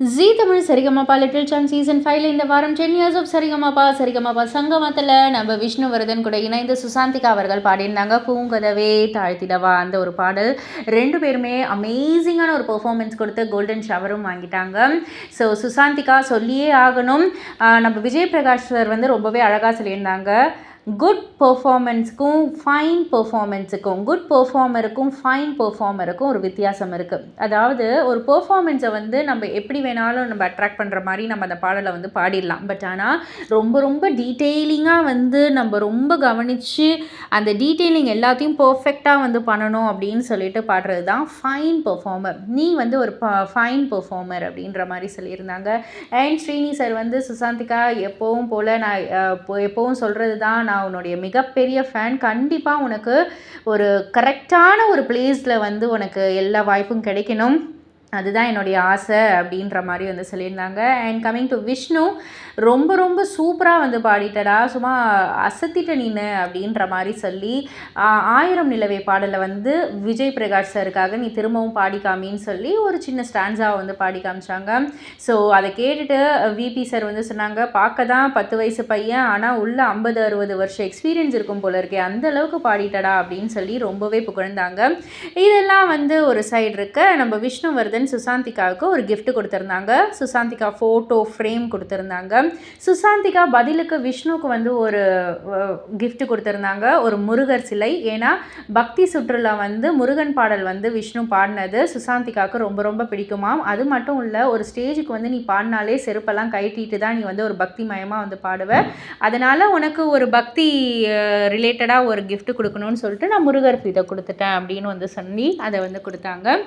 ஜீ Tamil Saregamapa little champ season 5 இந்த வாரம் 10 years of Sa Re Ga Ma Pa சங்கமத்தில் நம்ம விஷ்ணுவர்தன் கூட இணைந்து சுசாந்திகா அவர்கள் பாடியிருந்தாங்க. பூங்கதவே தாழ்த்திடவா அந்த ஒரு பாடல். ரெண்டு பேருமே அமேசிங்கான ஒரு பெர்ஃபார்மன்ஸ் கொடுத்து கோல்டன் ஷவரும் வாங்கிட்டாங்க. ஸோ சுசாந்திகா சொல்லியே ஆகணும். நம்ம விஜய் பிரகாஷ் சார் வந்து ரொம்பவே அழகாக சொல்லியிருந்தாங்க. குட் பெர்ஃபார்மன்ஸுக்கும் ஃபைன் பெர்ஃபார்மன்ஸுக்கும் குட் பெர்ஃபார்மருக்கும் ஃபைன் பெர்ஃபார்மருக்கும் ஒரு வித்தியாசம் இருக்குது. அதாவது ஒரு பெர்ஃபார்மன்ஸை வந்து நம்ம எப்படி வேணாலும் நம்ம அட்ராக்ட் பண்ணுற மாதிரி நம்ம அந்த பாடலை வந்து பாடிடலாம். பட் ஆனால் ரொம்ப ரொம்ப டீட்டெயிலிங்காக வந்து நம்ம ரொம்ப கவனித்து அந்த டீட்டெயிலிங் எல்லாத்தையும் பர்ஃபெக்டாக வந்து பண்ணணும் அப்படின்னு சொல்லிட்டு பாடுறது தான் ஃபைன் பெர்ஃபார்மர். நீ வந்து ஒரு ஃபைன் பெர்ஃபார்மர் அப்படின்ற மாதிரி சொல்லியிருந்தாங்க. அண்ட் ஸ்ரீனி சார் வந்து சுசாந்திகா எப்போவும் போல் நான் எப்போவும் சொல்கிறது தான், நான் உன்னுடைய மிகப்பெரிய ஃபேன். கண்டிப்பாக உனக்கு ஒரு கரெக்டான ஒரு பிளேஸில் வந்து உனக்கு எல்லா வாய்ப்பும் கிடைக்கணும், அதுதான் என்னுடைய ஆசை அப்படின்ற மாதிரி வந்து சொல்லியிருந்தாங்க. அண்ட் கம்மிங் டு விஷ்ணு, ரொம்ப ரொம்ப சூப்பராக வந்து பாடிட்டடா, சும்மா அசத்திட்ட நீனு அப்படின்ற மாதிரி சொல்லி ஆயிரம் நிலவே பாடலை வந்து விஜய் பிரகாஷ் சாருக்காக நீ திரும்பவும் பாடிக்காமின்னு சொல்லி ஒரு சின்ன ஸ்டான்ஸாக வந்து பாடி காமிச்சாங்க. ஸோ அதை கேட்டுட்டு விபி சார் வந்து சொன்னாங்க, பார்க்க தான் 10 வயசு பையன், ஆனால் உள்ள 50-60 வருஷம் எக்ஸ்பீரியன்ஸ் இருக்கும் போல இருக்கே, அந்த அளவுக்கு பாடிட்டடா அப்படின்னு சொல்லி ரொம்பவே புகழ்ந்தாங்க. இதெல்லாம் வந்து ஒரு சைடு இருக்க, நம்ம விஷ்ணுவர்தன் சுசாந்திகாவுக்கு ஒரு கிஃப்ட் கொடுத்துருந்தாங்க. சுசாந்திகா ஃபோட்டோ ஃப்ரேம் கொடுத்துருந்தாங்க. சுசாந்திகா பதிலுக்கு விஷ்ணுவுக்கு வந்து ஒரு கிஃப்ட் கொடுத்துருந்தாங்க, ஒரு முருகர் சிலை. ஏன்னா பக்தி சுற்றுலா வந்து முருகன் பாடல் வந்து விஷ்ணு பாடினது சுசாந்திகாவுக்கு ரொம்ப ரொம்ப பிடிக்குமாம். அது மட்டும் இல்லை, ஒரு ஸ்டேஜுக்கு வந்து நீ பாடினாலே செருப்பெல்லாம் கைட்டிட்டு தான் நீ வந்து ஒரு பக்தி மயமாக வந்து பாடுவ, அதனால் உனக்கு ஒரு பக்தி ரிலேட்டடாக ஒரு கிஃப்ட் கொடுக்கணும்னு சொல்லிட்டு நான் முருகர் இதை கொடுத்துட்டேன் அப்படின்னு வந்து சொல்லி அதை வந்து கொடுத்தாங்க.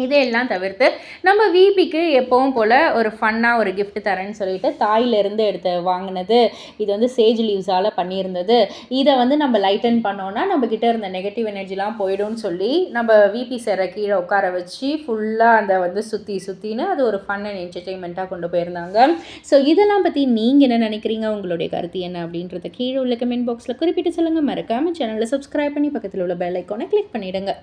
இதையெல்லாம் தவிர்த்து நம்ம விபிக்கு எப்பவும் போல் ஒரு ஃபன்னாக ஒரு கிஃப்ட் தரேன்னு சொல்லிட்டு தாயிலிருந்து வாங்கினது. இது வந்து சேஜ் லீவ்ஸால் பண்ணியிருந்தது. இதை வந்து நம்ம லைட்டன் பண்ணோன்னா நம்மக்கிட்ட இருந்த நெகட்டிவ் எனர்ஜிலாம் போயிடும்னு சொல்லி நம்ம விபி சாரை கீழே உட்கார வச்சு ஃபுல்லாக அந்த வந்து சுற்றின்னு அது ஒரு ஃபன் அண்ட் என்டர்டெயின்மெண்ட்டாக கொண்டு போயிருந்தாங்க. ஸோ இதெல்லாம் பற்றி நீங்கள் என்ன நினைக்கிறீங்க, உங்களுடைய கருத்து என்ன அப்படின்றத கீழே உள்ள கமெண்ட் பாக்ஸில் குறிப்பிட்டு சொல்லுங்கள். மறக்காமல் சேனலில் சப்ஸ்கிரைப் பண்ணி பக்கத்தில் உள்ள பெல் ஐக்கானை கிளிக் பண்ணிவிடுங்க.